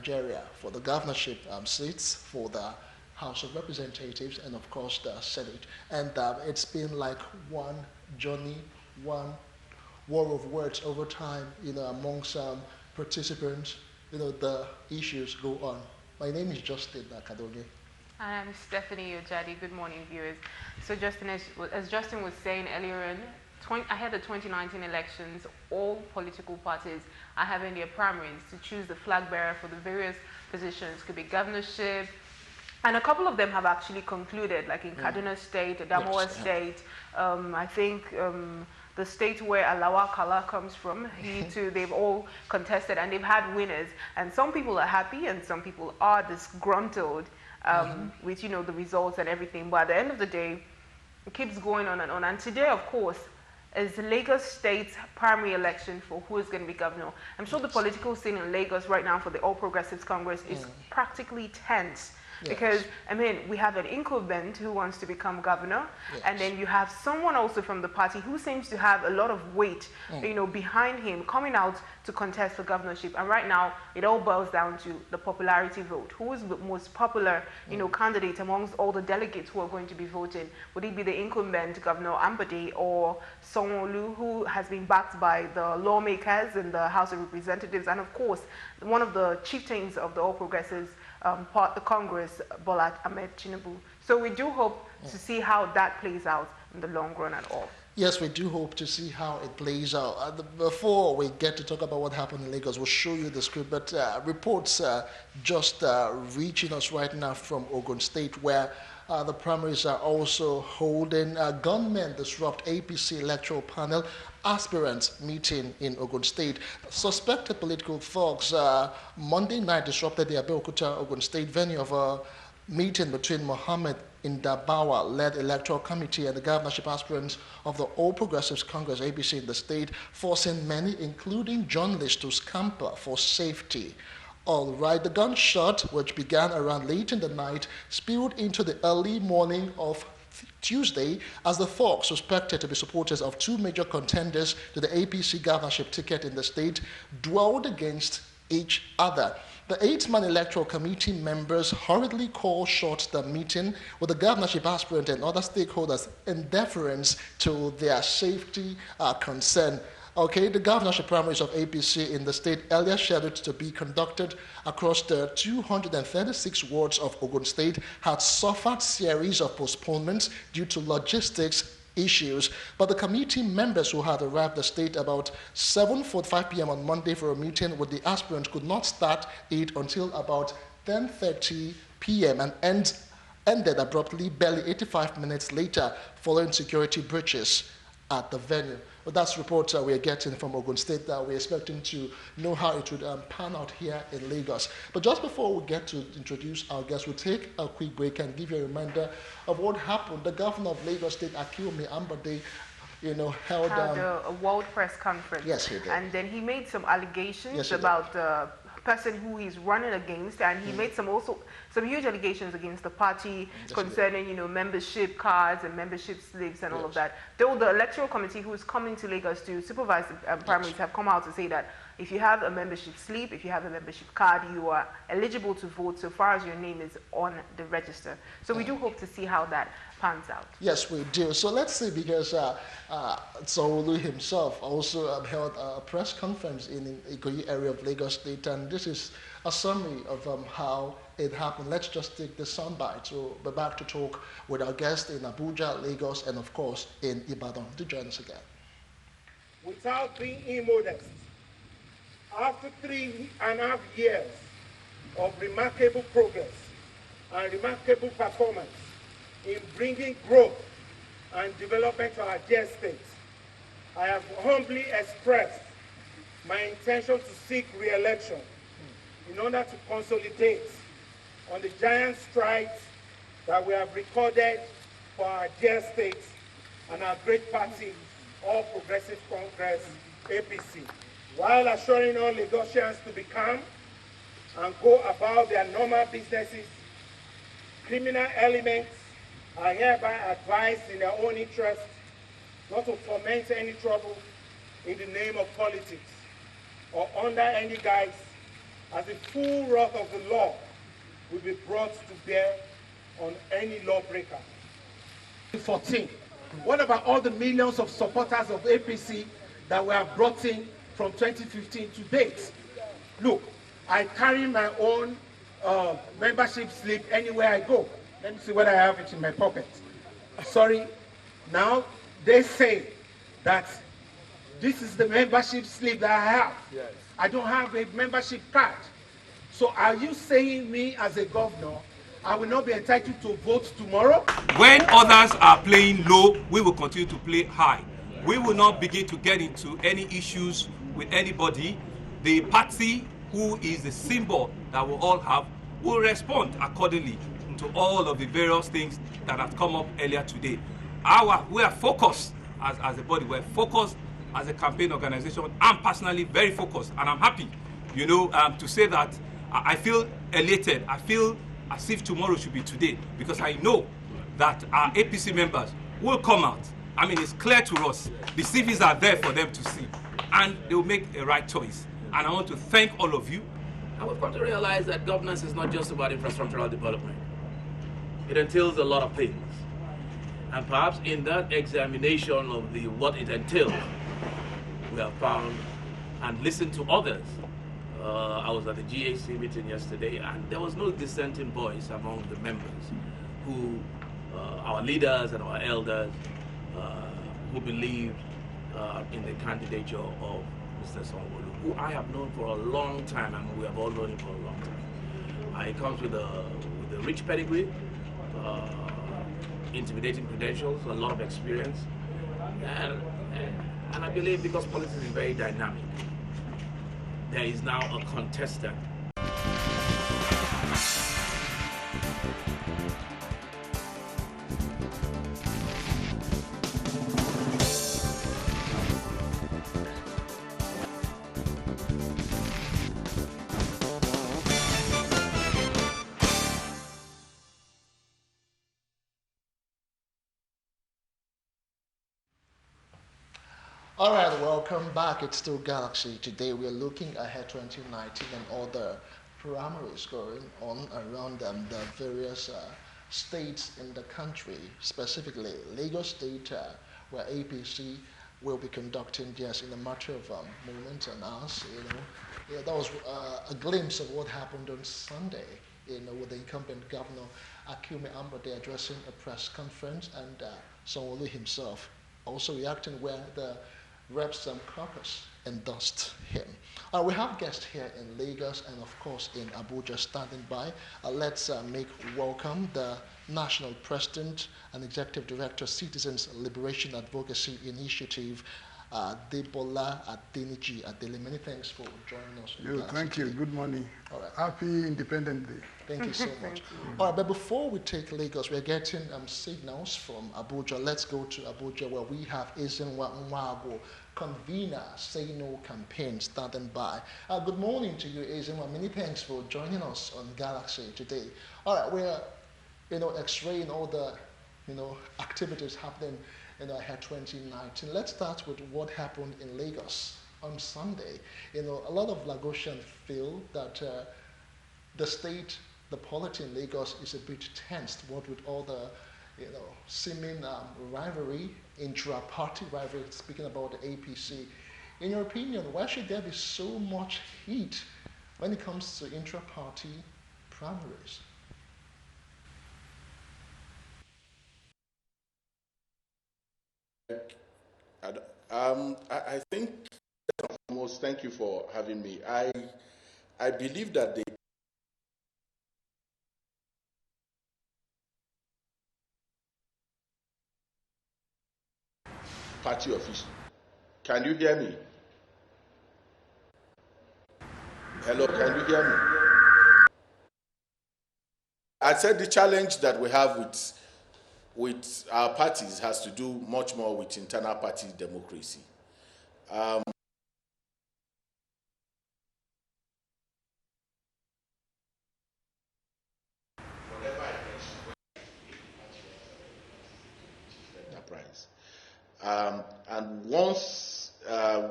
Nigeria for the governorship seats for the House of Representatives and of course the Senate. And it's been like one journey, one war of words over time, among some participants. The issues go on. My name is Justin Kadoge. And I'm Stephanie Ojadi. Good morning, viewers. So, Justin, as Justin was saying earlier on, ahead of the 2019 elections, all political parties are having their primaries to choose the flag bearer for the various positions. Could be governorship, and a couple of them have actually concluded, like in Kaduna State, Adamawa State. I think the state where Alawa Kala comes from, he too, they've all contested and they've had winners. And some people are happy and some people are disgruntled with, the results and everything. But at the end of the day, it keeps going on and on. And today, of course, is the Lagos State primary election for who is going to be governor. I'm sure the political scene in Lagos right now for the All Progressives Congress is practically tense. Because, we have an incumbent who wants to become governor, and then you have someone also from the party who seems to have a lot of weight, behind him, coming out to contest the governorship. And right now, it all boils down to the popularity vote. Who is the most popular, candidate amongst all the delegates who are going to be voting? Would it be the incumbent, Governor Ambode, or Sanwo-Olu, who has been backed by the lawmakers in the House of Representatives, and of course, one of the chieftains of the All Progressives, the Congress, Bola Ahmed Tinubu. So we do hope to see how that plays out in the long run at all. Yes, we do hope to see how it plays out. Before we get to talk about what happened in Lagos, we'll show you the script, but reports just reaching us right now from Ogun State, where the primaries are also holding. Gunmen disrupt APC electoral panel aspirants meeting in Ogun State. Suspected political thugs Monday night disrupted the Abeokuta Ogun State venue of a meeting between Mohammed Indabawa-led electoral committee and the governorship aspirants of the All Progressives Congress (APC) in the state, forcing many, including journalists, to scamper for safety. All right, the gunshot, which began around late in the night, spilled into the early morning of Tuesday as the thugs, suspected to be supporters of two major contenders to the APC governorship ticket in the state, duelled against each other. The 8-man electoral committee members hurriedly called short the meeting with the governorship aspirant and other stakeholders in deference to their safety concern. Okay, the governorship primaries of APC in the state, earlier scheduled to be conducted across the 236 wards of Ogun State, had suffered series of postponements due to logistics issues. But the committee members who had arrived the state about 7:45 p.m. on Monday for a meeting with the aspirants could not start it until about 10:30 p.m. and ended abruptly barely 85 minutes later following security breaches at the venue. Well, that's reports we are getting from Ogun State that we're expecting to know how it would pan out here in Lagos. But just before we get to introduce our guests, we'll take a quick break and give you a reminder of what happened. The governor of Lagos State, Akinwumi Ambode, held a world press conference. Yes, he did. And then he made some allegations about the person who he's running against, and he made some huge allegations against the party concerning, membership cards and membership slips and all of that. Though the electoral committee who is coming to Lagos to supervise the primaries have come out to say that if you have a membership slip, if you have a membership card, you are eligible to vote so far as your name is on the register. So we do hope to see how that pans out. Yes, we do. So let's see, because Sanwo-Olu himself also held a press conference in the Ikoyi area of Lagos State, and this is a summary of how it happened. Let's just take the soundbite. We'll be back to talk with our guests in Abuja, Lagos, and of course in Ibadan. Do join us again. Without being immodest, after 3.5 years of remarkable progress and remarkable performance in bringing growth and development to our dear state, I have humbly expressed my intention to seek re-election in order to consolidate on the giant strides that we have recorded for our dear state and our great party, All Progressive Congress, APC, while assuring all Lagosians to be calm and go about their normal businesses. Criminal elements are hereby advised in their own interest not to foment any trouble in the name of politics or under any guise as the full wrath of the law will be brought to bear on any lawbreaker. 14. What about all the millions of supporters of APC that were brought in from 2015 to date? Look, I carry my own membership slip anywhere I go. Let me see whether I have it in my pocket. Sorry. Now, they say that this is the membership slip that I have. Yes. I don't have a membership card. So are you saying me as a governor, I will not be entitled to vote tomorrow? When others are playing low, we will continue to play high. We will not begin to get into any issues with anybody. The party, who is the symbol that we all have, will respond accordingly to all of the various things that have come up earlier today. We are focused as a body. We're focused as a campaign organization. I'm personally very focused, and I'm happy, to say that I feel elated. I feel as if tomorrow should be today, because I know that our APC members will come out. I mean, it's clear to us. The CVs are there for them to see, and they will make a right choice. And I want to thank all of you. And we've come to realize that governance is not just about infrastructural development. It entails a lot of things. And perhaps in that examination of what it entails, we have found and listened to others. I was at the GAC meeting yesterday, and there was no dissenting voice among the members who, our leaders and our elders, who believed in the candidature of Mr. Sanwo-Olu, who I have known for a long time, and we have all known him for a long time. He comes with a rich pedigree, intimidating credentials, a lot of experience, and I believe because politics is very dynamic, there is now a contestant. All right, welcome back. It's still Galaxy. Today we're looking ahead 2019 and all the primaries going on around the various states in the country, specifically Lagos State, where APC will be conducting theirs in a matter of moments and hours. That was a glimpse of what happened on Sunday, with the incumbent governor Akume Ambode addressing a press conference, and Sanwo-Olu himself also reacting where the Reps Caucus endorsed him. We have guests here in Lagos and of course in Abuja standing by. Let's make welcome the National President and Executive Director, Citizens Liberation Advocacy Initiative, Debola Adeniji Adele. Many thanks for joining us. Thank you. Good morning. All right. Happy Independence Day. Thank you so much. All right, but before we take Lagos, we're getting signals from Abuja. Let's go to Abuja, where we have Ezenwa Nwago, convener, Say No campaign, standing by. Good morning to you, Ezenwa. Many thanks for joining us on Galaxy today. All right, we're x-raying all the activities happening ahead 2019. Let's start with what happened in Lagos on Sunday. A lot of Lagosians feel that the polity in Lagos is a bit tensed, what with all the seeming rivalry, intra-party rivalry, speaking about the APC. In your opinion, why should there be so much heat when it comes to intra-party primaries? I think, almost, thank you for having me. I believe that the party office. Can you hear me? Hello, can you hear me? I said the challenge that we have with our parties has to do much more with internal party democracy. And once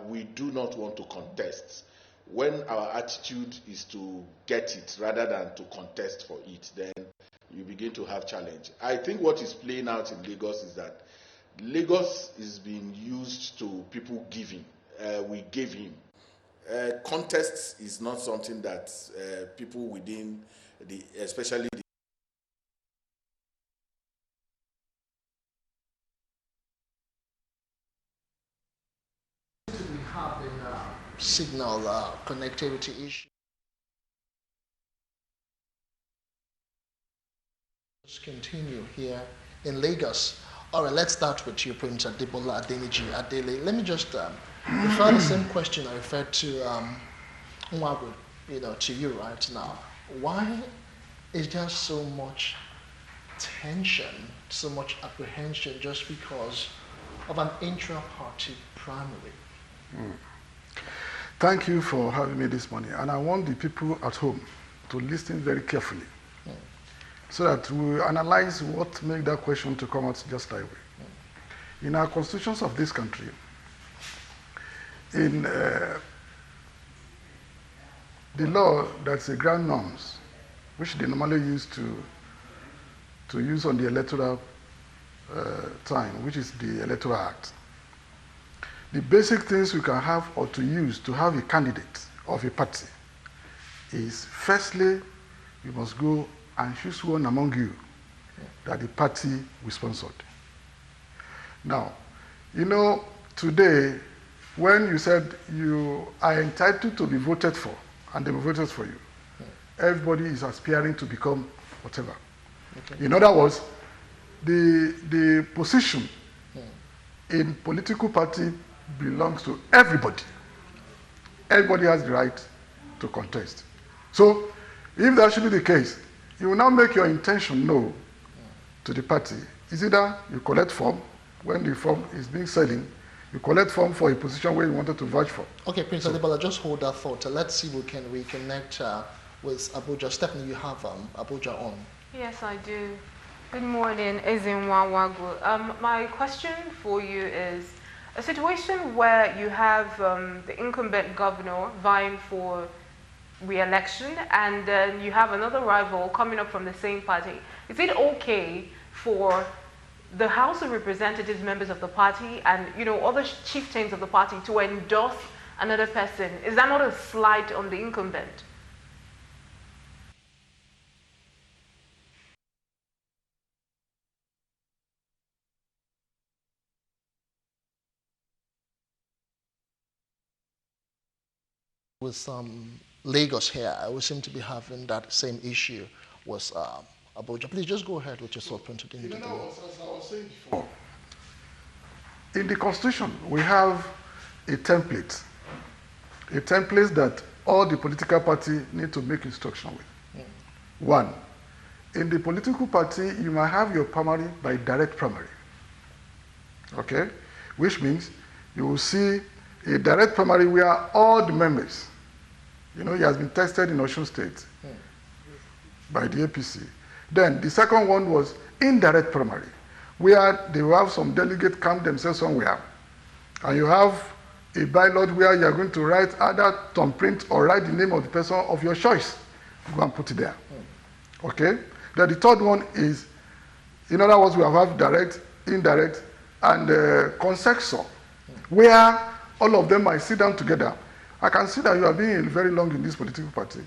we do not want to contest, when our attitude is to get it rather than to contest for it, then you begin to have challenge. I think what is playing out in Lagos is that Lagos is being used to people giving. We gave him. Contest is not something that people within especially the we have a signal connectivity issue. Let's continue here in Lagos. All right, let's start with you, Prince Adebola Adeniji Adele. Let me just refer the same question I referred to Nwagu, to you right now. Why is there so much tension, so much apprehension just because of an intra-party primary? Thank you for having me this morning. And I want the people at home to listen very carefully so that we analyze what made that question to come out just that way. In our constitutions of this country, in the law, that's a grand norms, which they normally use to use on the electoral time, which is the Electoral Act. The basic things we can have or to use to have a candidate of a party is, firstly, you must go and choose one among you that the party will sponsor. Now, today, when you said you are entitled to be voted for, and they voted for you, everybody is aspiring to become whatever. Okay. In other words, the position in political party belongs to everybody. Everybody has the right to contest. So, if that should be the case, you will now make your intention known to the party. Is either you collect form, when the form is being selling, you collect form for a position where you wanted to vouch for. Okay, Prince Adebola, just hold that thought. Let's see if we can reconnect with Abuja. Stephanie, you have Abuja on. Yes, I do. Good morning, Ezinwa Wagu. My question for you is a situation where you have the incumbent governor vying for re-election, and then you have another rival coming up from the same party. Is it okay for the House of Representatives members of the party and other chieftains of the party to endorse another person? Is that not a slight on the incumbent? With Lagos here, we seem to be having that same issue with Abuja. Please just go ahead with your thought, Prince Adeniyi. As I was saying before, in the Constitution, we have a template that all the political parties need to make instruction with. One, in the political party, you might have your primary by direct primary. Okay? Which means you will see a direct primary where all the members, he has been tested in Osun State by the APC. Then the second one was indirect primary, where they will have some delegate camp themselves somewhere. And you have a ballot where you are going to write either thumbprint or write the name of the person of your choice. Go and put it there. Okay? Then the third one is, in other words, we have direct, indirect, and consexual, where all of them might sit down together. I can see that you have been very long in this political party.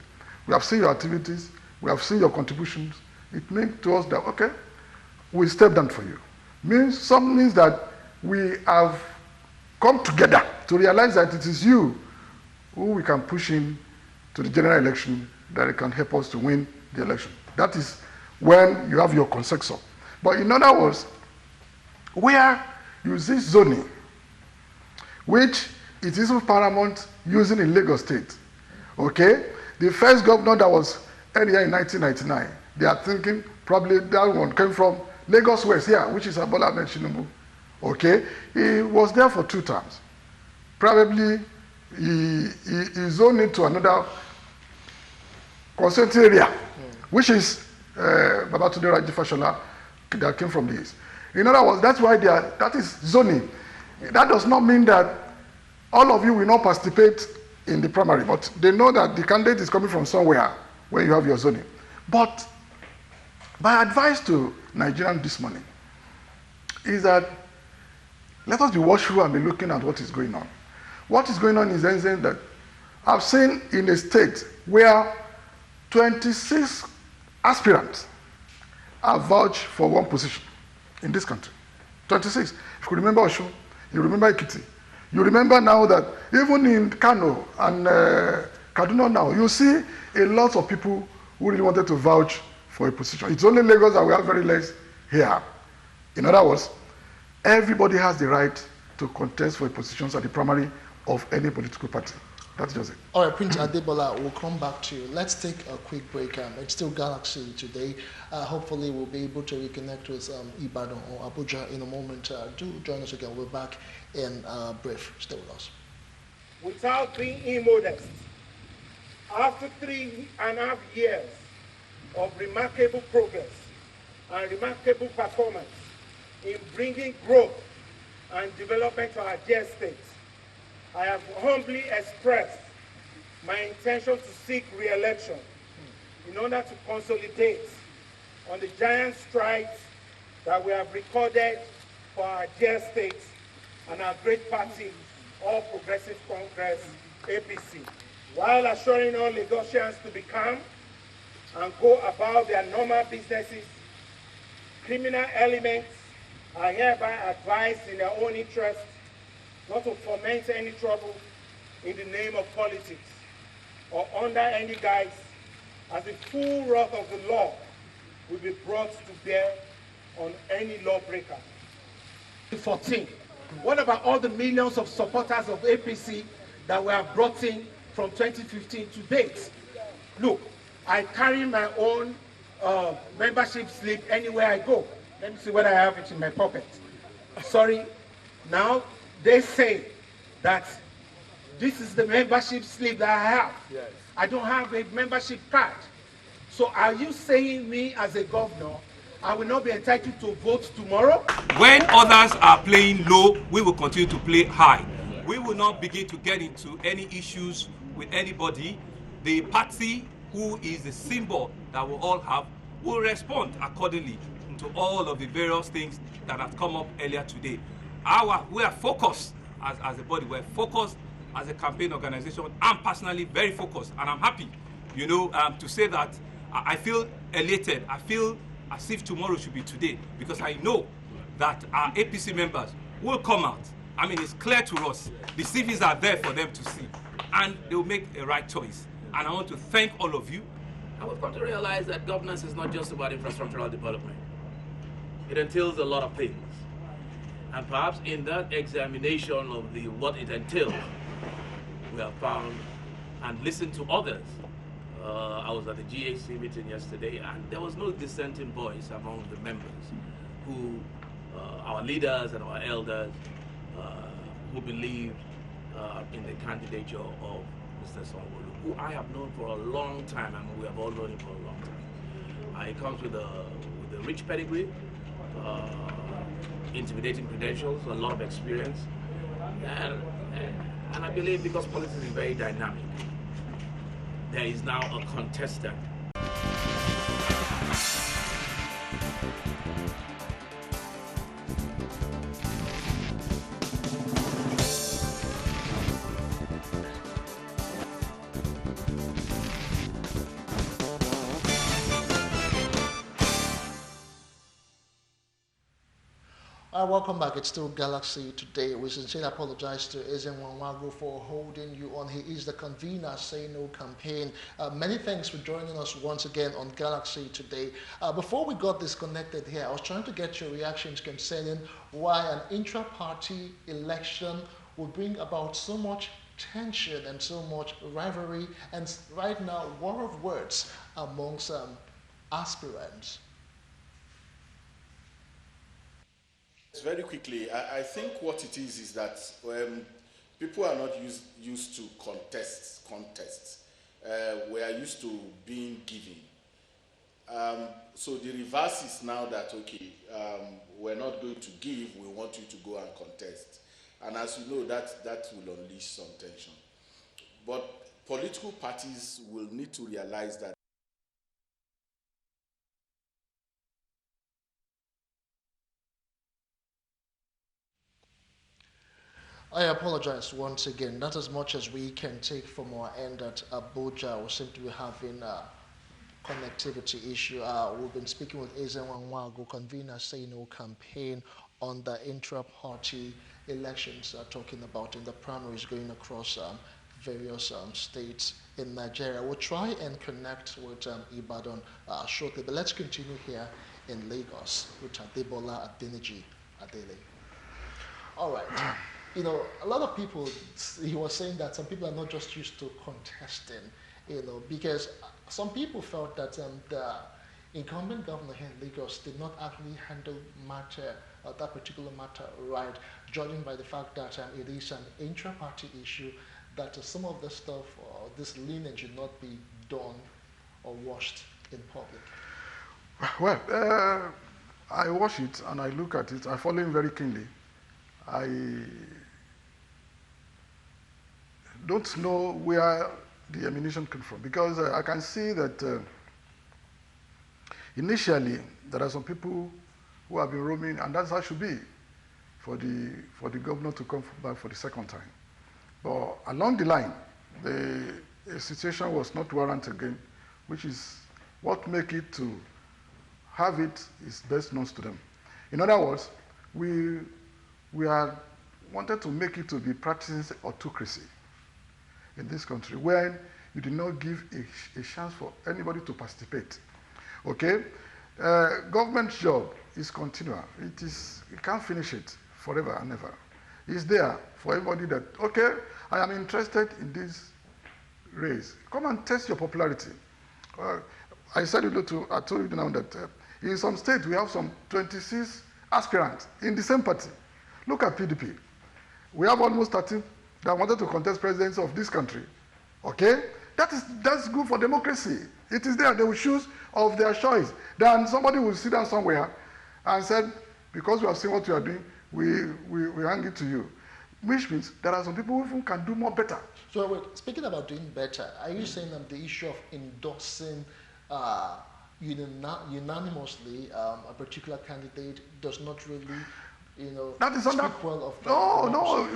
We have seen your activities. We have seen your contributions. It means to us that, okay, we step down for you. Means that we have come together to realize that it is you who we can push in to the general election that it can help us to win the election. That is when you have your consensus. But in other words, where you see zoning, which it is paramount using in Lagos State. Okay? The first governor that was earlier in 1999, they are thinking probably that one came from Lagos West here, which is Bola Ahmed Tinubu. Okay? He was there for 2 terms. Probably he zoned into another consent area, which is Babatunde Raji Fashola that came from the east. In other words, that's why that is zoning. That does not mean that all of you will not participate in the primary, but they know that the candidate is coming from somewhere where you have your zoning. But my advice to Nigerians this morning is that let us be watchful and be looking at what is going on. What is going on is that I've seen in a state where 26 aspirants are vouched for one position in this country. 26. If you remember Osho, you remember Ekiti. You remember now that even in Kano and Kaduna now, you see a lot of people who really wanted to vouch for a position. It's only Lagos that we have very less here. In other words, everybody has the right to contest for positions at the primary of any political party. That's just it. All right, Prince Adebola, we'll come back to you. Let's take a quick break. It's still Galaxy today. Hopefully, we'll be able to reconnect with Ibadan or Abuja in a moment. Do join us again. We're back in brief. Stay with us. Without being immodest, after 3.5 years of remarkable progress and remarkable performance in bringing growth and development to our dear state, I have humbly expressed my intention to seek re-election in order to consolidate on the giant strides that we have recorded for our dear state and our great party, All Progressive Congress, APC, while assuring all Lagosians to be calm and go about their normal businesses. Criminal elements are hereby advised in their own interest not to foment any trouble in the name of politics or under any guise, as the full wrath of the law will be brought to bear on any lawbreaker. 14. What about all the millions of supporters of APC that we have brought in from 2015 to date? Look, I carry my own membership slip anywhere I go. Let me see whether I have it in my pocket. Sorry, now they say that this is the membership slip that I have. Yes. I don't have a membership card. So are you saying me as a governor, I will not be entitled to vote tomorrow? When others are playing low, we will continue to play high. We will not begin to get into any issues with anybody. The party who is the symbol that we all have will respond accordingly to all of the various things that have come up earlier today. We are focused as a body, we're focused as a campaign organization. I'm personally very focused, and I'm happy, to say that I feel elated. I feel as if tomorrow should be today, because I know that our APC members will come out. I mean, it's clear to us. The CVs are there for them to see, and they will make a right choice. And I want to thank all of you. And we've come to realize that governance is not just about infrastructural development. It entails a lot of things. And perhaps in that examination of what it entails, we have found and listened to others. I was at the GHC meeting yesterday, and there was no dissenting voice among the members who, our leaders and our elders, who believed in the candidature of Mr. Sanwo-Olu, who I have known for a long time, and we have all known him for a long time. He comes with a rich pedigree, intimidating credentials, a lot of experience, and I believe because politics is very dynamic, there is now a contestant. Welcome back. It's still Galaxy today. We sincerely apologize to Ezen Wanwago for holding you on. He is the convener, Say No campaign. Many thanks for joining us once again on Galaxy today. Before we got disconnected here, I was trying to get your reactions concerning why an intra-party election would bring about so much tension and so much rivalry, and right now, war of words amongst aspirants. Very quickly, I think what it is that people are not used to contests. We are used to being given. So the reverse is now that, okay, we're not going to give, we want you to go and contest. And as you know, that will unleash some tension. But political parties will need to realize that I apologize once again. Not as much as we can take from our end at Abuja. We seem to be having a connectivity issue. We've been speaking with Ezenwa Nwagu, convener Say No campaign on the intra-party elections, talking about in the primaries going across various states in Nigeria. We'll try and connect with Ibadan shortly, but let's continue here in Lagos with Adebola Adeniji Adele. All right. You know, a lot of people, he was saying that some people are not just used to contesting, you know, because some people felt that the incumbent governor here in Lagos did not actually handle that particular matter right, judging by the fact that it is an intra-party issue, that some of the stuff, this lineage should not be done or washed in public. Well, I watch it and I look at it. I follow him very keenly. I don't know where the ammunition came from, because I can see that initially there are some people who have been roaming, and that's how it should be for the governor to come back for the second time. But along the line, the situation was not warranted again, which is what make it to have it is best known to them. In other words, we are wanted to make it to be practicing autocracy in this country, when you did not give a chance for anybody to participate. Okay? Government job is continual. You can't finish it forever and ever. It's there for everybody that, okay, I am interested in this race. Come and test your popularity. I said I told you now that in some states we have some 26 aspirants in the same party. Look at PDP. We have almost 30 that wanted to contest presidency of this country. Okay? That's good for democracy. It is there. They will choose of their choice. Then somebody will sit down somewhere and said, because we have seen what you are doing, we hang it to you. Which means there are some people who can do more better. So wait, speaking about doing better, are you saying that the issue of endorsing unanimously a particular candidate does not really, that is under, speak well of no,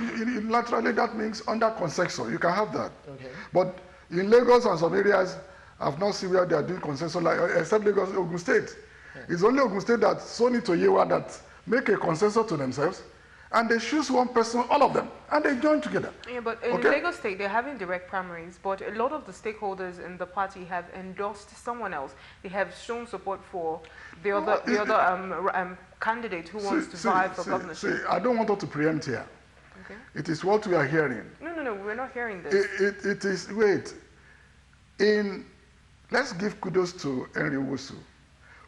laterally that means under consensus. You can have that. Okay. But in Lagos and some areas, I've not seen where they are doing consensus, like, except Lagos, Ogun State. Yeah. It's only Ogun State that Sony to Yewa that make a consensus to themselves, and they choose one person, all of them, and they join together. Yeah, but in Lagos State, they're having direct primaries, but a lot of the stakeholders in the party have endorsed someone else. They have shown support for the other candidate who wants to vie for governorship. See, I don't want us to preempt here. Okay. It is what we are hearing. No, we're not hearing this. It is, wait. Let's give kudos to Henry Wosu,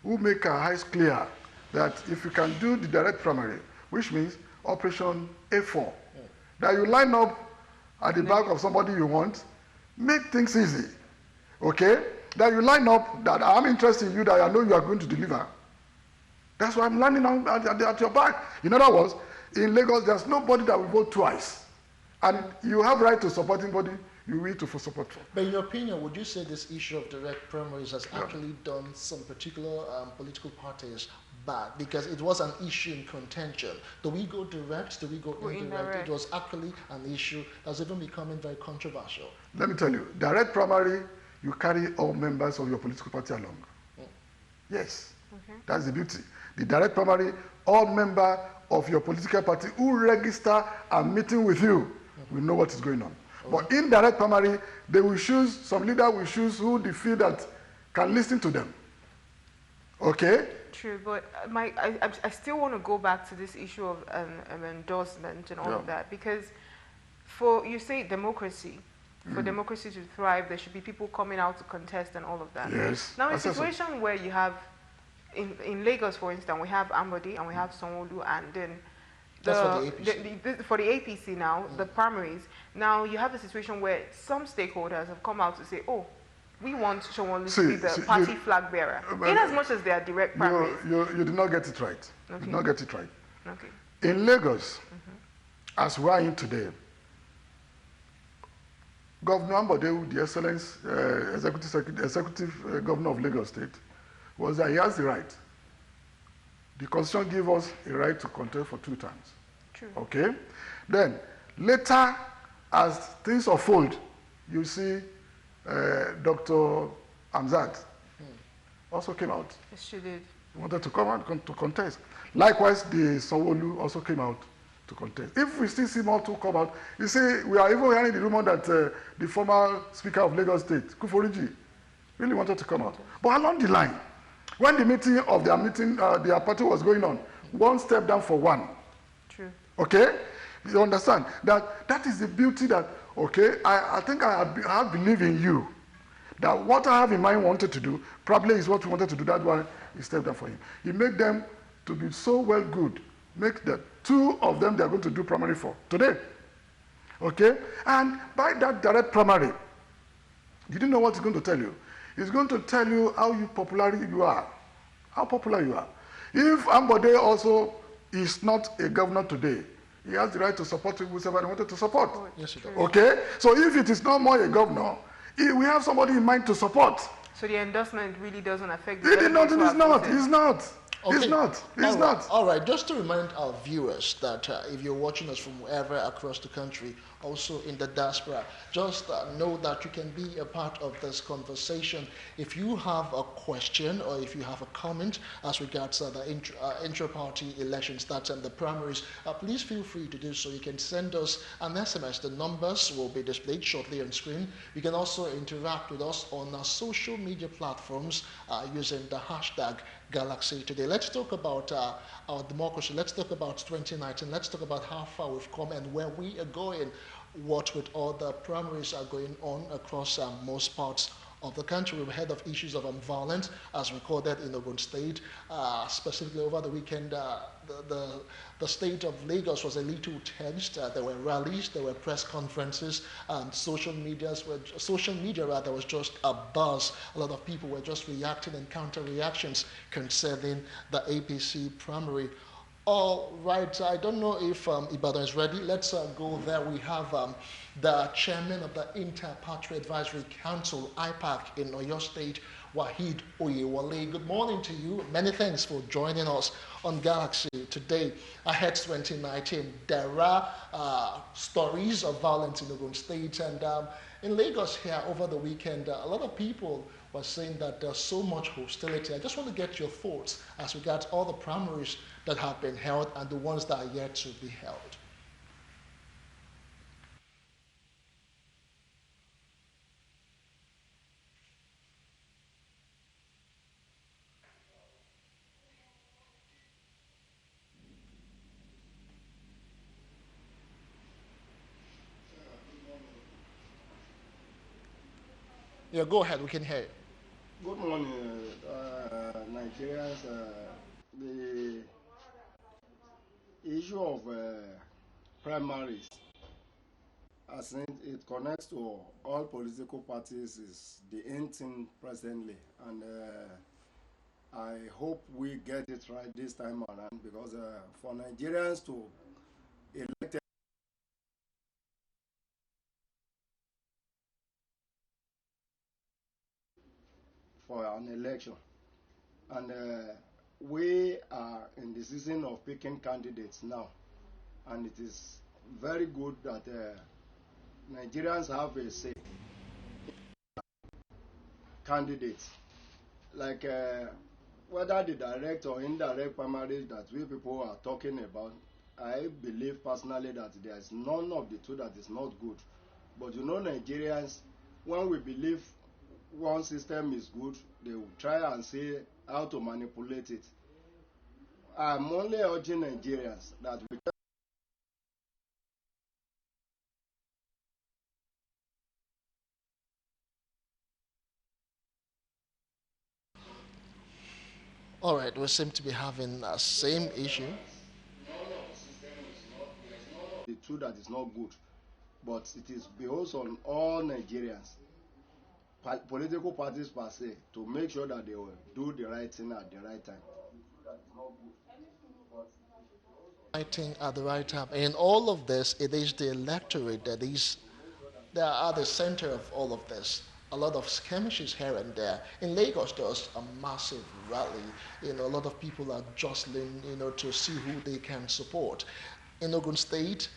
who make our eyes clear that if you can do the direct primary, which means Operation A4, that you line up at the back of somebody you want, make things easy, okay? That you line up, that I'm interested in you, that I know you are going to deliver. That's why I'm lining up at your back. In other words, in Lagos, there's nobody that will vote twice. And you have right to support anybody you will to support for. But in your opinion, would you say this issue of direct primaries has actually done some particular political parties bad? Because it was an issue in contention. Do we go direct? Do we go indirect? It was actually an issue that's even becoming very controversial. Let me tell you, direct primary, you carry all members of your political party along. Yes, that's the beauty. The direct primary, all members of your political party who register and meeting with you will know what is going on. But in direct primary, they will choose, some leader will choose who they feel that can listen to them. Okay? True, but I still want to go back to this issue of endorsement and all of that, because you say democracy, for democracy to thrive, there should be people coming out to contest and all of that. Yes. Now, in a situation where you have, in Lagos, for instance, we have Ambodi and we have Sanwo-Olu, and then for the APC now, the primaries. Now you have a situation where some stakeholders have come out to say, oh, we want Sanwo-Olu to be the party flag bearer, in as much as they are direct primaries. You did not get it right. Okay. You did not get it right. Okay. In Lagos, as we are in today, Governor Ambode, the excellence executive governor of Lagos State, was that he has the right. The Constitution gives us a right to contest for 2 times. True. Okay? Then, later, as things unfold, you see Dr. Amzad also came out. Yes, she did. He wanted to come out to contest. Likewise, the Sanwo-Olu also came out to contest. If we still see more to come out, you see, we are even hearing the rumor that the former Speaker of Lagos State, Kuforiji, really wanted to come out. But along the line, when the meeting of their party was going on, one stepped down for one. True. Okay? You understand? That is the beauty that, okay, I think I believe in you. That what I have in mind wanted to do, probably is what we wanted to do. That's why he stepped down for him. He made them to be so well good. Make the 2 of them they are going to do primary for today. Okay? And by that direct primary, you didn't know what he's going to tell you. He's going to tell you how popular you are. How popular you are. If Ambode also is not a governor today, he has the right to support whoever he wanted to support. Yes, he does. Okay? So if it is not more a governor, we have somebody in mind to support. So the endorsement really doesn't affect the It is not. Okay. It's not. All right, just to remind our viewers that if you're watching us from wherever across the country, also in the diaspora, just know that you can be a part of this conversation. If you have a question or if you have a comment as regards the intra-party elections, that's the primaries, please feel free to do so. You can send us an SMS. The numbers will be displayed shortly on screen. You can also interact with us on our social media platforms using the hashtag Galaxy Today. Let's talk about our democracy. Let's talk about 2019. Let's talk about how far we've come and where we are going. What with all the primaries are going on across most parts of the country. We've heard of issues of violence as recorded in Ogun State. Specifically over the weekend, the state of Lagos was a little tensed. There were rallies, there were press conferences, and social media was just a buzz. A lot of people were just reacting and counter-reactions concerning the APC primary. All right, I don't know if Ibadan is ready. Let's go there. We have the chairman of the Inter-Party Advisory Council, IPAC, in Oyo State, Waheed Oyewole. Good morning to you. Many thanks for joining us on Galaxy today. Ahead 2019, there are stories of violence in Ogun State, and in Lagos here over the weekend, a lot of people were saying that there's so much hostility. I just want to get your thoughts as regards all the primaries that have been held and the ones that are yet to be held. Yeah, go ahead, we can hear you. Good morning, Nigerians. The issue of primaries, I think it connects to all political parties, is the end thing presently. And I hope we get it right this time around, because for Nigerians to elect for an election, and we are in the season of picking candidates now, and it is very good that Nigerians have a say candidates, like whether the direct or indirect primaries that we people are talking about. I believe personally that there is none of the two that is not good, but you know, Nigerians, when we believe one system is good, they will try and see how to manipulate it. I'm only urging Nigerians that we All right, we seem to be having the same issue. the two that is not good, but it is behoves on all Nigerians, political parties per se, to make sure that they will do the right thing at the right time. Right thing at the right time. In all of this, it is the electorate that is they are at the center of all of this. A lot of skirmishes here and there. In Lagos, there was a massive rally. A lot of people are jostling, to see who they can support. In Ogun State,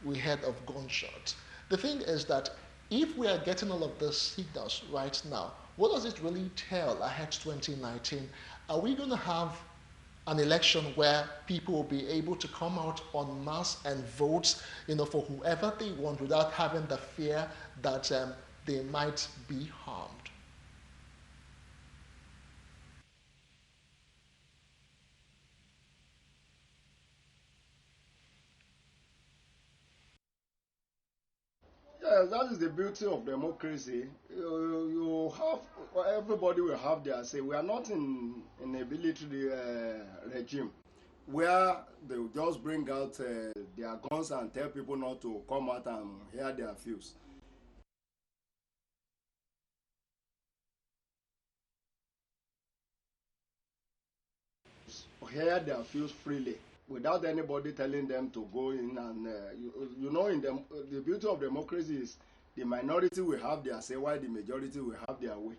we heard of gunshots. The thing is that if we are getting all of these signals right now, what does it really tell ahead to 2019? Are we going to have an election where people will be able to come out en masse and vote, for whoever they want without having the fear that they might be harmed? Yes, that is the beauty of democracy. You have, everybody will have their say. We are not in a military regime where they will just bring out their guns and tell people not to come out and hear their views. Hear their views freely without anybody telling them to go in and the beauty of democracy is the minority will have their say while the majority will have their way.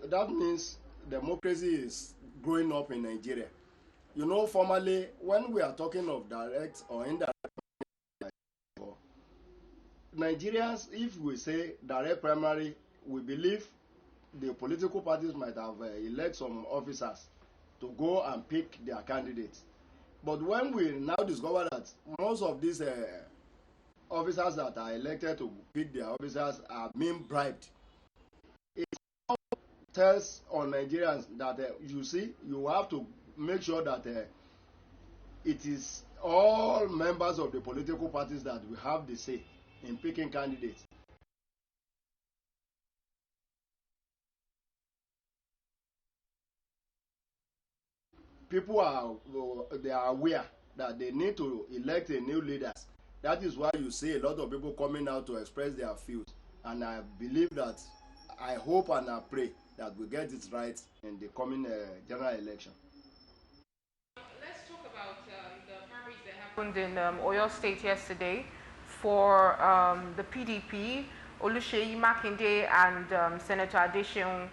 That means democracy is growing up in Nigeria. Formally, when we are talking of direct or indirect, Nigerians, if we say direct primary, we believe the political parties might have elect some officers to go and pick their candidates. But when we now discover that most of these officers that are elected to pick their officers are being bribed, it tells on Nigerians that you have to make sure that it is all members of the political parties that will have the say in picking candidates. People are aware that they need to elect a new leaders. That is why you see a lot of people coming out to express their views. And I believe that, I hope and I pray that we get it right in the coming general election. Let's talk about the primaries that happened in Oyo State yesterday for the PDP, Oluseyi Makinde and Senator Adeseun.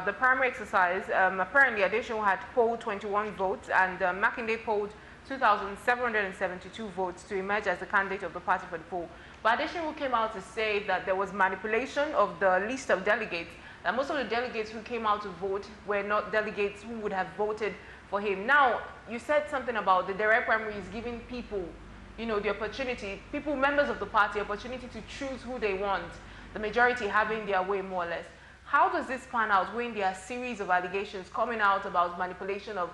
The primary exercise, apparently Adeseun had polled 21 votes and Makinde polled 2,772 votes to emerge as the candidate of the party for the poll. But Adeseun came out to say that there was manipulation of the list of delegates, that most of the delegates who came out to vote were not delegates who would have voted for him. Now, you said something about the direct primaries giving people, the opportunity, members of the party, opportunity to choose who they want, the majority having their way more or less. How does this pan out when there are a series of allegations coming out about manipulation of,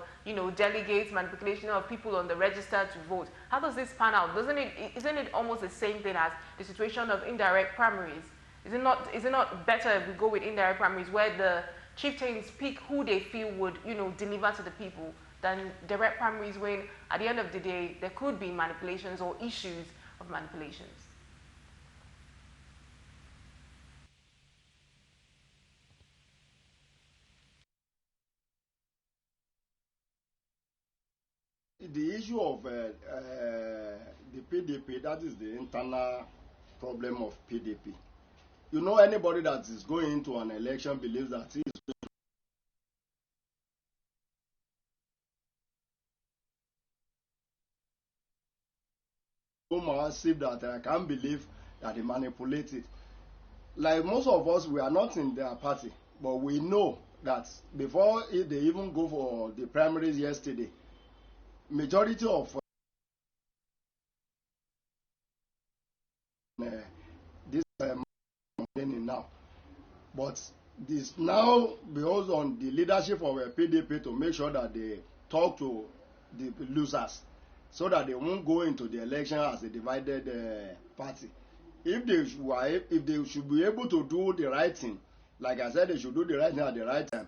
delegates, manipulation of people on the register to vote? How does this pan out? Isn't it almost the same thing as the situation of indirect primaries? Is it not better if we go with indirect primaries where the chieftains pick who they feel would, deliver to the people, than direct primaries when, at the end of the day, there could be manipulations or issues of manipulations? The issue of the PDP, that is the internal problem of PDP. Anybody that is going into an election believes that he is so massive that I can't believe that they manipulate it. Like most of us, we are not in their party, but we know that before they even go for the primaries yesterday, majority of this now, but this now goes on the leadership of PDP to make sure that they talk to the losers so that they won't go into the election as a divided party. If they should be able to do the right thing, like I said, they should do the right thing at the right time.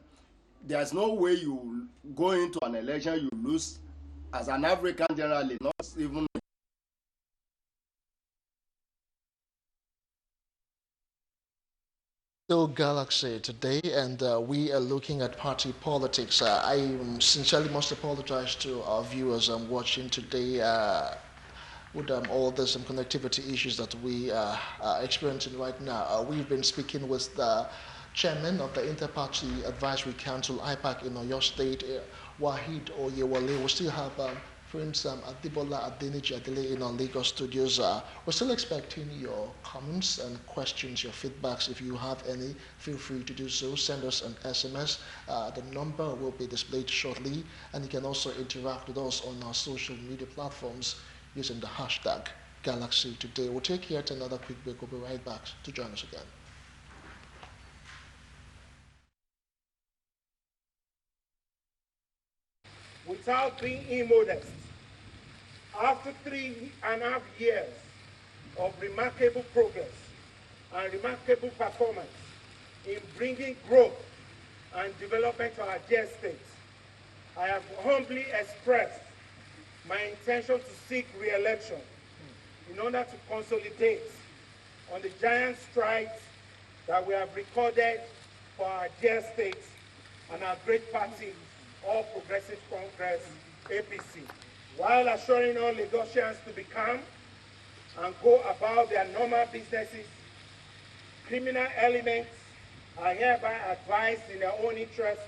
There's no way you go into an election, you lose. As an African generally, not even Galaxy today, and we are looking at party politics. I sincerely must apologize to our viewers watching today. with all these connectivity issues that we are experiencing right now. We've been speaking with the chairman of the Inter-Party Advisory Council, IPAC, in Oyo State, Wahid Oyewale. We still have Prince Adibola Adeniji Adele in our Lagos studios. We're still expecting your comments and questions, your feedbacks. If you have any, feel free to do so. Send us an SMS. The number will be displayed shortly, and you can also interact with us on our social media platforms using the hashtag Galaxy Today. We'll take here to another quick break. We'll be right back to join us again. Without being immodest, after 3.5 years of remarkable progress and remarkable performance in bringing growth and development to our dear state, I have humbly expressed my intention to seek re-election in order to consolidate on the giant strides that we have recorded for our dear state and our great party, All Progressive Congress, APC, while assuring all Lagosians to be calm and go about their normal businesses. Criminal elements are hereby advised in their own interest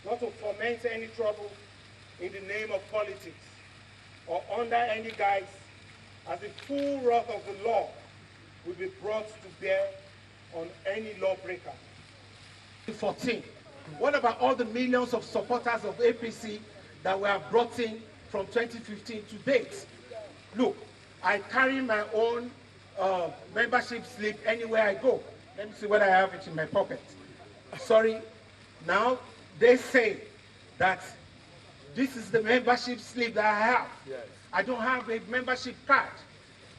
not to foment any trouble in the name of politics or under any guise, as the full wrath of the law will be brought to bear on any lawbreaker. 14. What about all the millions of supporters of APC that we have brought in from 2015 to date? Look, I carry my own membership slip anywhere I go. Let me see whether I have it in my pocket. Sorry. Now, they say that this is the membership slip that I have. Yes. I don't have a membership card.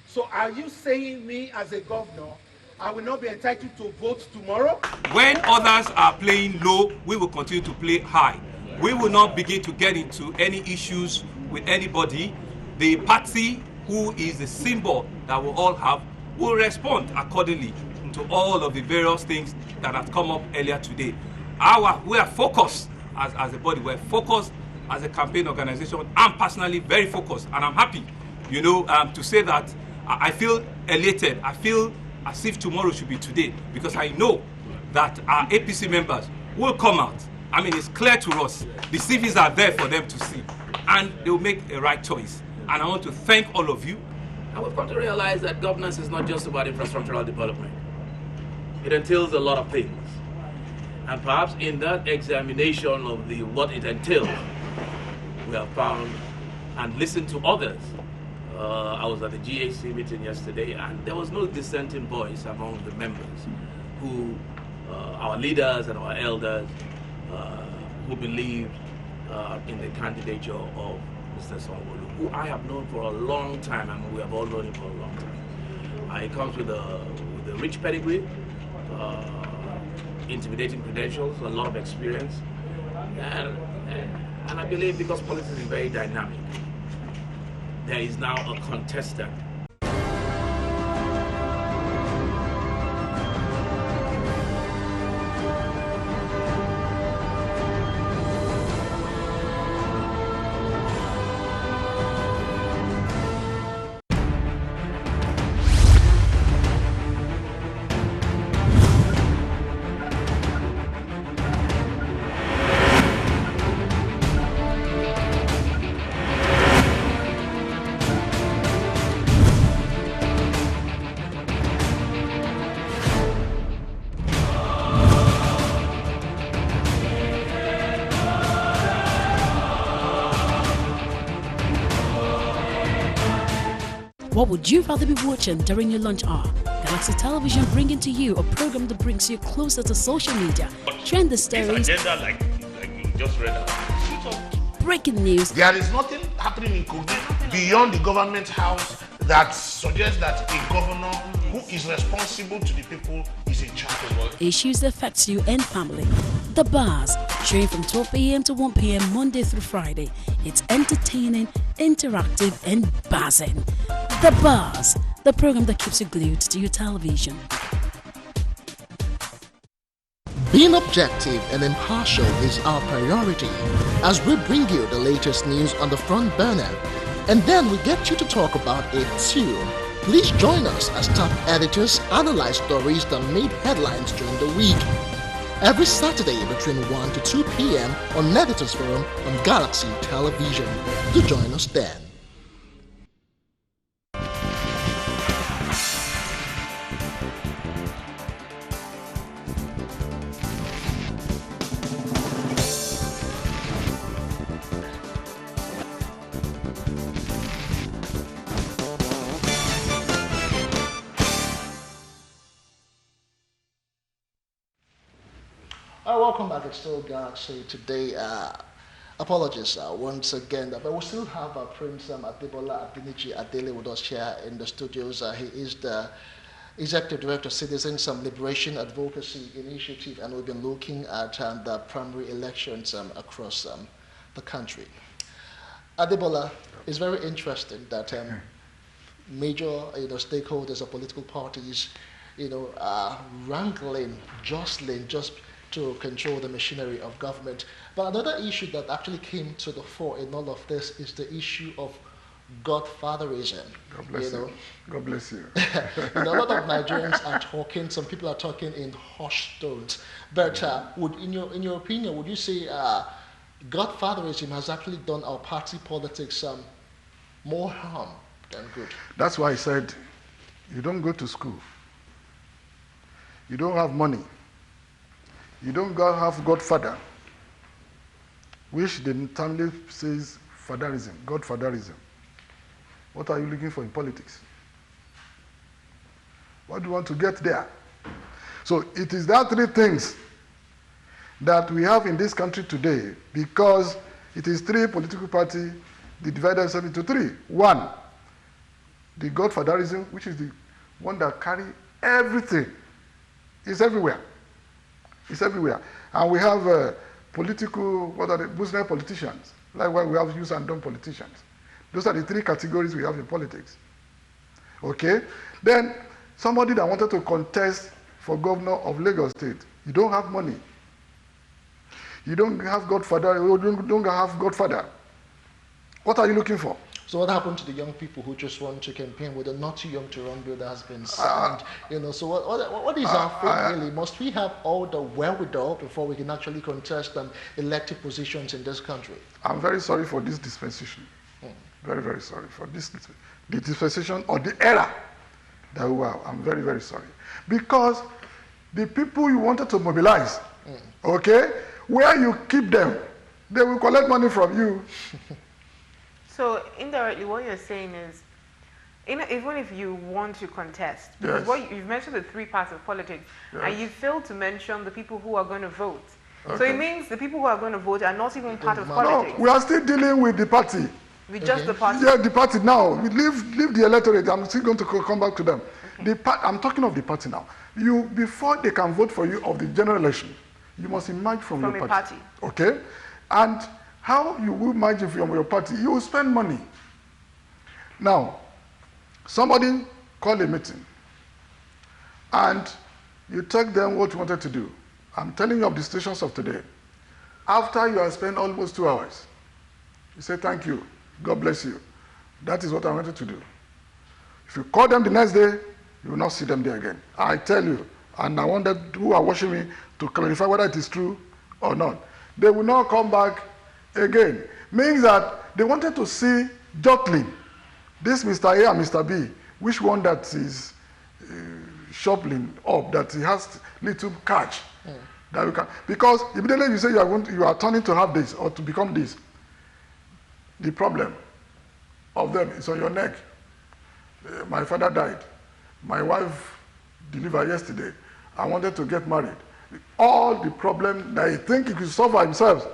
So are you saying me as a governor, I will not be entitled to vote tomorrow? When others are playing low, we will continue to play high. We will not begin to get into any issues with anybody. The party, who is the symbol that we all have, will respond accordingly to all of the various things that have come up earlier today. We are focused as a body. We're focused as a campaign organization. I'm personally very focused, and I'm happy, to say that I feel elated. I feel as if tomorrow should be today, because I know that our APC members will come out. I mean, it's clear to us. The CVs are there for them to see, and they will make a right choice. And I want to thank all of you. And we've come to realize that governance is not just about infrastructural development. It entails a lot of things. And perhaps in that examination of what it entails, we have found and listened to others. I was at the GAC meeting yesterday, and there was no dissenting voice among the members who, our leaders and our elders, who believed in the candidature of Mr. Sanwo-Olu, who I have known for a long time, and we have all known him for a long time. He comes with a rich pedigree, intimidating credentials, a lot of experience, and I believe because politics is very dynamic, there is now a contestant. What would you rather be watching during your lunch hour? Galaxy Television bringing to you a program that brings you closer to social media, trending stories, agenda like you just read out. breaking news. There is nothing happening in Kogi beyond the government house that suggests that a governor who is responsible to the people is in charge. Issues that affect you and family. The Bars, showing from 12 a.m. to 1 p.m. Monday through Friday. It's entertaining, interactive, and buzzing. The Bars, the program that keeps you glued to your television. Being objective and impartial is our priority. As we bring you the latest news on the front burner, And then we get you to talk about it too. Please join us as top editors analyze stories that made headlines during the week. Every Saturday between 1 to 2 p.m. on Editors Forum on Galaxy Television. Do join us then. Welcome back. It's still Galaxy today. Apologies once again, but we still have Prince Adebola Adeniji Adele with us here in the studios. He is the Executive Director of Citizens Liberation Advocacy Initiative, and we've been looking at the primary elections across the country. Adebola, it's very interesting that major stakeholders of political parties are wrangling, jostling, just to control the machinery of government. But another issue that actually came to the fore in all of this is the issue of godfatherism. God bless you. God bless you. A lot of Nigerians are talking, some people are talking in hushed tones. But in your opinion, would you say godfatherism has actually done our party politics more harm than good? That's why I said, you don't go to school. You don't have money. You don't have godfather, which the family says fatherism, godfatherism. What are you looking for in politics? What do you want to get there? So it is that three things that we have in this country today, because it is three political parties, they divided themselves into three. One, the godfatherism, which is the one that carry everything. It's everywhere. It's everywhere. And we have political, what are the Muslim politicians? Likewise, we have use and done politicians. Those are the three categories we have in politics. Okay? Then, somebody that wanted to contest for governor of Lagos State, you don't have money. You don't have godfather, you don't have godfather. What are you looking for? So what happened to the young people who just want to campaign with a not too young to run bill that has been signed? So what is our fate really? Must we have all the wherewithal before we can actually contest elected positions in this country? I'm very sorry for this dispensation. Very, very sorry for this, the dispensation or the era that we are. I'm very, very sorry. Because the people you wanted to mobilize, okay, where you keep them, they will collect money from you. So indirectly, what you're saying is, even if you want to contest, because Yes. you've mentioned the three parts of politics, and Yes. you failed to mention the people who are going to vote. Okay. So it means the people who are going to vote are not even part of No, politics. we are still dealing with the party. With just the party. Yeah, the party now. We leave the electorate. I'm still going to come back to them. Okay. I'm talking of the party now. Before they can vote for you of the general election, you must emerge from your party. Okay? And how you will emerge from your party? You will spend money. Now, somebody call a meeting, and you tell them what you wanted to do. I'm telling you of the stations of today. After you have spent almost 2 hours, you say, thank you, God bless you. That is what I wanted to do. If you call them the next day, you will not see them there again. I tell you, and I want that who are watching me to clarify whether it is true or not. They will not come back again. Means that they wanted to see jostling. This Mr. A and Mr. B, which one that is shuffling up, that he has little catch. That we can, because immediately you say you are turning to have this or to become this, the problem of them is on your neck. My father died. My wife delivered yesterday. I wanted to get married. All the problem that he think he could solve by himself,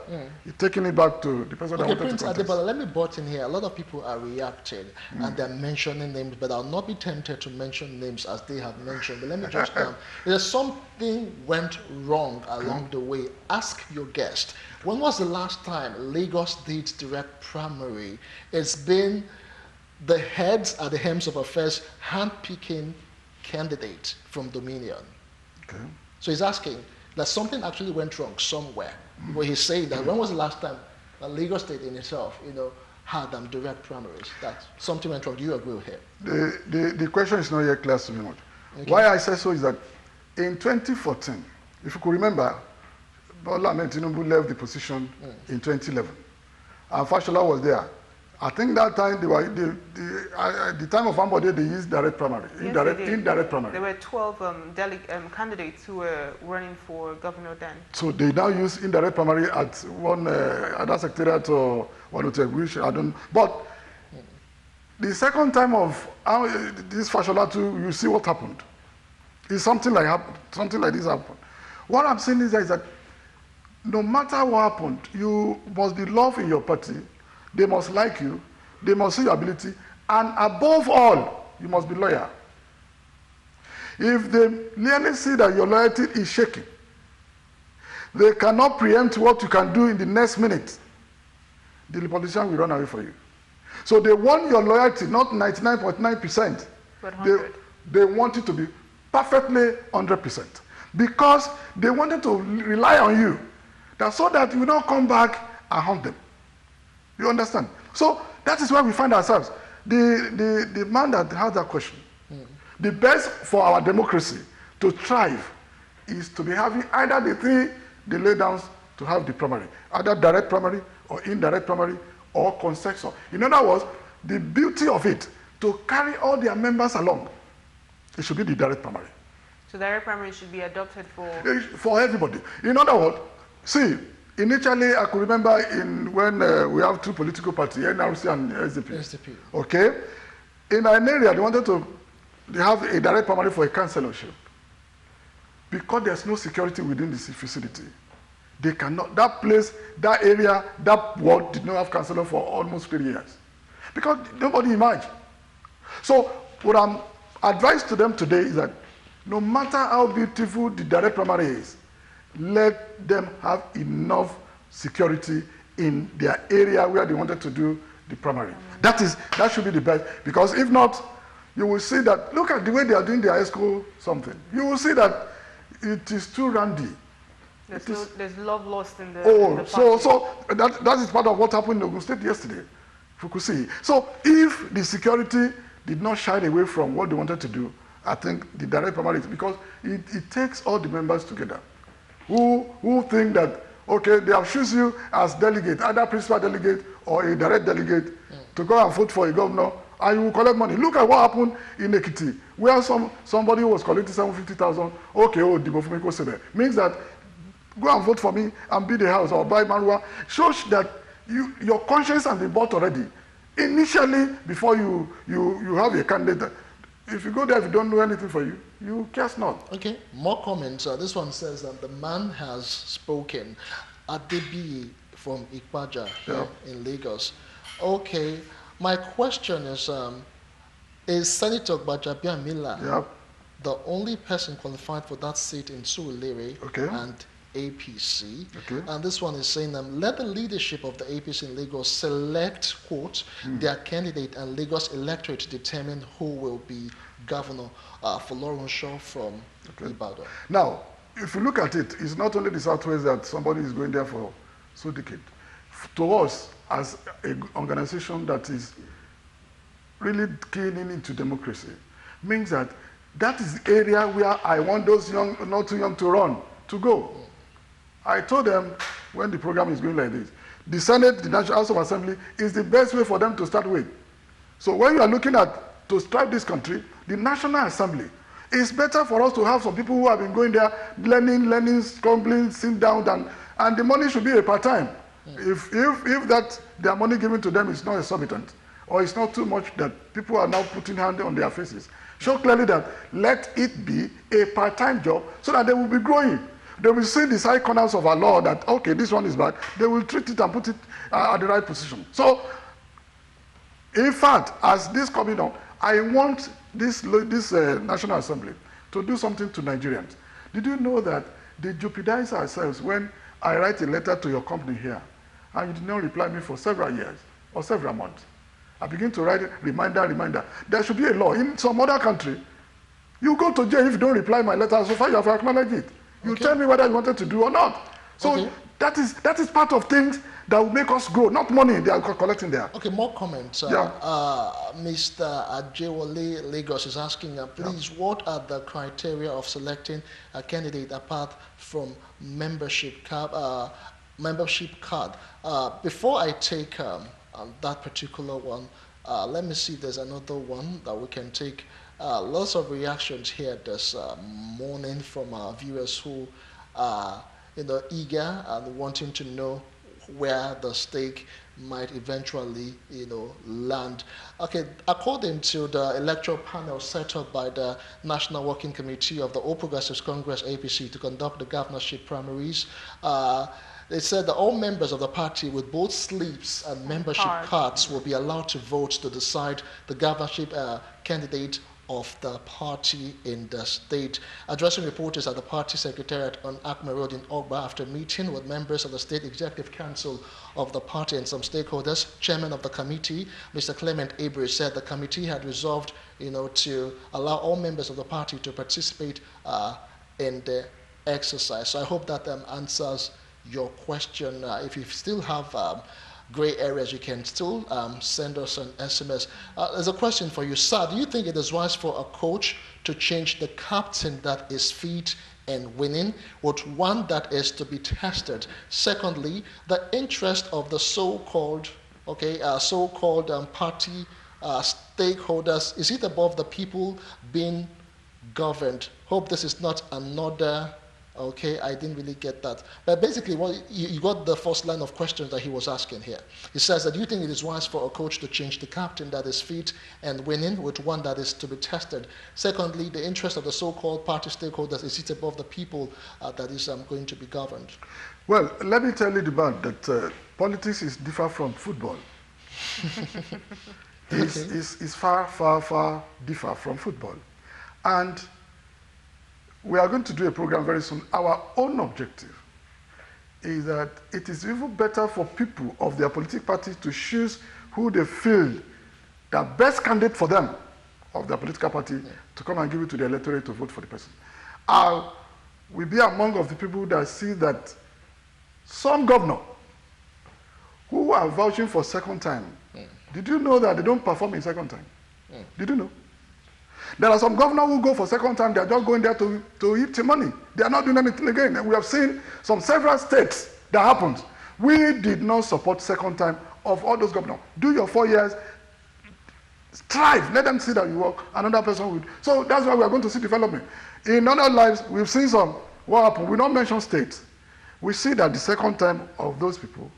he's taking it back to the person that wanted Prince to contest. Adebola, let me butt in here. A lot of people are reacting and they're mentioning names, but I'll not be tempted to mention names as they have mentioned. But let me just there's something went wrong along the way. Ask your guest. When was the last time Lagos did direct primary? It's been the heads at the helms of affairs handpicking candidates from Dominion. Okay. So he's asking that something actually went wrong somewhere. Where he's saying that when was the last time that Lagos State in itself, had direct primaries, that something went wrong. Do you agree with him? The question is not yet clear to me much. Okay. Why I say so is that in 2014, if you could remember, Bola Ahmed Tinubu left the position in 2011, and Fashola was there. I think that time the time of Ambode they used direct primary, indirect primary. There were 12 candidates who were running for governor then. So they now use indirect primary at one other secretariat or one hotel, which I don't. But the second time of this Fashola too, you see what happened. It's something like this happened. What I'm saying is that no matter what happened, you must be loved in your party. They must like you, they must see your ability, and above all, you must be loyal. If they merely see that your loyalty is shaking, they cannot preempt what you can do in the next minute, the politician will run away for you. So they want your loyalty, not 99.9%. But 100. They want it to be perfectly 100%. Because they wanted to rely on you, so that you will not come back and hunt them. You understand? So that is where we find ourselves. The man that had that question, the best for our democracy to thrive is to be having either the three they lay down to have the primary, either direct primary or indirect primary or consensus. In other words, the beauty of it, to carry all their members along, it should be the direct primary. So direct primary should be adopted for everybody. In other words, see, initially, I could remember when we have two political parties, NRC and SDP. Okay? In an area, they wanted to have a direct primary for a councillorship. Because there's no security within this facility, they cannot, that place, that area, that ward did not have councillor for almost 3 years. Because nobody emerged. So, what I'm advised to them today is that no matter how beautiful the direct primary is, let them have enough security in their area where they wanted to do the primary. That should be the best, because if not, you will see that, look at the way they are doing their ESCO something. You will see that it is too randy. There's love lost in the so that is part of what happened in Ogun State yesterday, if you could see. So if the security did not shy away from what they wanted to do, I think the direct primary is, because it takes all the members together who think that, okay, they have chosen you as delegate, either principal delegate or a direct delegate, to go and vote for a governor, and you will collect money. Look at what happened in Ekiti, where somebody was collecting 750,000. Okay, Dibo Fumiko Sebe. Means that go and vote for me and build a house or buy Marua. Shows that your conscience has been bought already. Initially, before you have a candidate, if you go there, if you don't know anything for you, you cast not. Okay, more comments. This one says that the man has spoken. Adebi from Ikpaja in Lagos. Okay, my question is Senator Gbajabiamila the only person qualified for that seat in Surulere and APC? Okay. And this one is saying, let the leadership of the APC in Lagos select, quote, their candidate, and Lagos electorate determine who will be governor for Lawrence Shaw from Ibadan. Now, if you look at it, it's not only the Southwest that somebody is going there for so decade. To us, as an organization that is really keening into democracy, means that is the area where I want those young, not too young to run, to go. I told them when the program is going like this, the Senate, the National House of Assembly is the best way for them to start with. So when you are looking at to strive this country, the National Assembly, it's better for us to have some people who have been going there, learning, scrambling, sitting down, and the money should be a part-time. If that their money given to them is not exorbitant, or it's not too much that people are now putting hand on their faces, show clearly that let it be a part-time job so that they will be growing. They will see the side corners of our law that, okay, this one is bad. They will treat it and put it at the right position. So, in fact, as this coming on, I want this National Assembly to do something to Nigerians. Did you know that they jeopardize ourselves when I write a letter to your company here, and you did not reply me for several years or several months? I begin to write reminder. There should be a law. In some other country, you go to jail if you don't reply my letter, so far you have acknowledged it. You tell me whether you wanted to do or not. So that is part of things that will make us grow, not money they are collecting there. Okay, more comments. Mr. Ajewole Lagos is asking, please, what are the criteria of selecting a candidate apart from membership card? Before I take that particular one, let me see if there's another one that we can take. Lots of reactions here this morning from our viewers who are eager and wanting to know where the stake might eventually land. Okay, according to the electoral panel set up by the National Working Committee of the All Progressives Congress APC to conduct the governorship primaries, they said that all members of the party with both slips and membership cards will be allowed to vote to decide the governorship candidate of the party in the state. Addressing reporters at the party secretariat on Acme Road in Ogba after meeting with members of the State Executive Council of the party and some stakeholders, Chairman of the committee, Mr. Clement Abri, said the committee had resolved to allow all members of the party to participate in the exercise. So I hope that answers your question. If you still have gray areas, you can still send us an SMS. There's a question for you, sir. Do you think it is wise for a coach to change the captain that is fit and winning with one that is to be tested? Secondly, the interest of the so-called party stakeholders, is it above the people being governed? Hope this is not another. Okay, I didn't really get that. But basically, you got the first line of questions that he was asking here. He says that, do you think it is wise for a coach to change the captain that is fit and winning with one that is to be tested? Secondly, the interest of the so-called party stakeholders, is it above the people that is going to be governed? Well, let me tell you that politics is different from football. It's far, far, far different from football. And we are going to do a program very soon. Our own objective is that it is even better for people of their political party to choose who they feel the best candidate for them, of their political party, to come and give it to the electorate to vote for the person. We'll be among of the people that see that some governor who are vouching for second time, did you know that they don't perform in second time? Did you know? There are some governors who go for second time, they are just going there to eat money. They are not doing anything again. And we have seen several states that happened. We did not support second time of all those governors. Do your 4 years, strive, let them see that you work, another person would. So that's why we are going to see development. In other lives, we've seen what happened. We don't mention states. We see that the second time of those people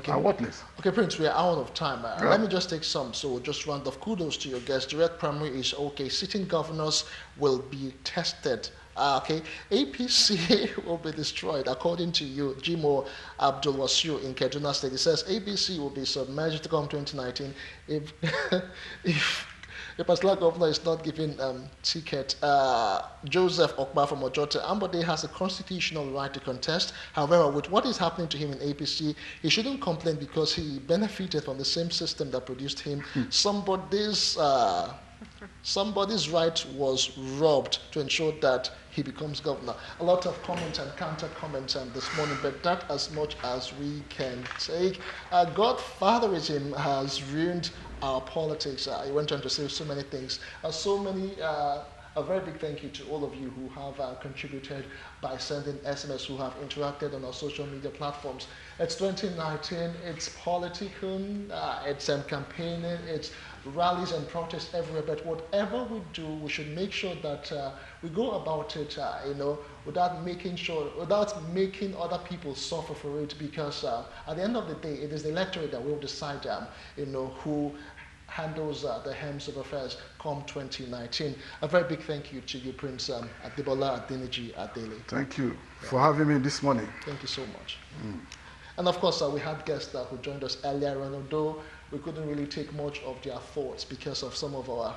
are worthless. Okay, Prince, we are out of time. Let me just take some, so we'll just round off. Kudos to your guests. Direct primary is okay. Sitting governors will be tested. APC will be destroyed, according to you, Jimo Abdul Wasiu in Kaduna State. It says APC will be submerged to come 2019 if the particular governor is not given ticket. Joseph Okpa from Ojote, Ambode has a constitutional right to contest. However, with what is happening to him in APC, he shouldn't complain because he benefited from the same system that produced him. Somebody's right was robbed to ensure that he becomes governor. A lot of comments and counter comments this morning, but that as much as we can take. Godfatherism has ruined our politics. He went on to say so many things. A very big thank you to all of you who have contributed by sending SMS, who have interacted on our social media platforms. It's 2019, it's political, it's campaigning, it's rallies and protests everywhere, but whatever we do, we should make sure that we go about it, without making other people suffer for it, because at the end of the day, it is the electorate that will decide, who handles the hems of affairs come 2019. A very big thank you to you, Prince Adebola Adeniji Adele. Thank you for having me this morning. Thank you so much. And of course, we had guests who joined us earlier, and although we couldn't really take much of their thoughts because of some of our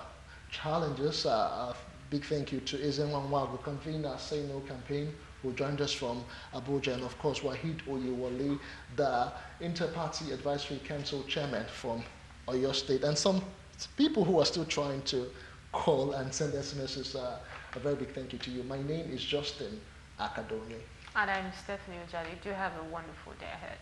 challenges, a big thank you to Ezenwa, the convener, Say No campaign, who joined us from Abuja, and of course, Wahid Oyewole, the Inter-Party Advisory Council Chairman from Oyo State, and some people who are still trying to call and send SMSs. A very big thank you to you. My name is Justin Akadoni. And I'm Stephanie Ojali. Do have a wonderful day ahead.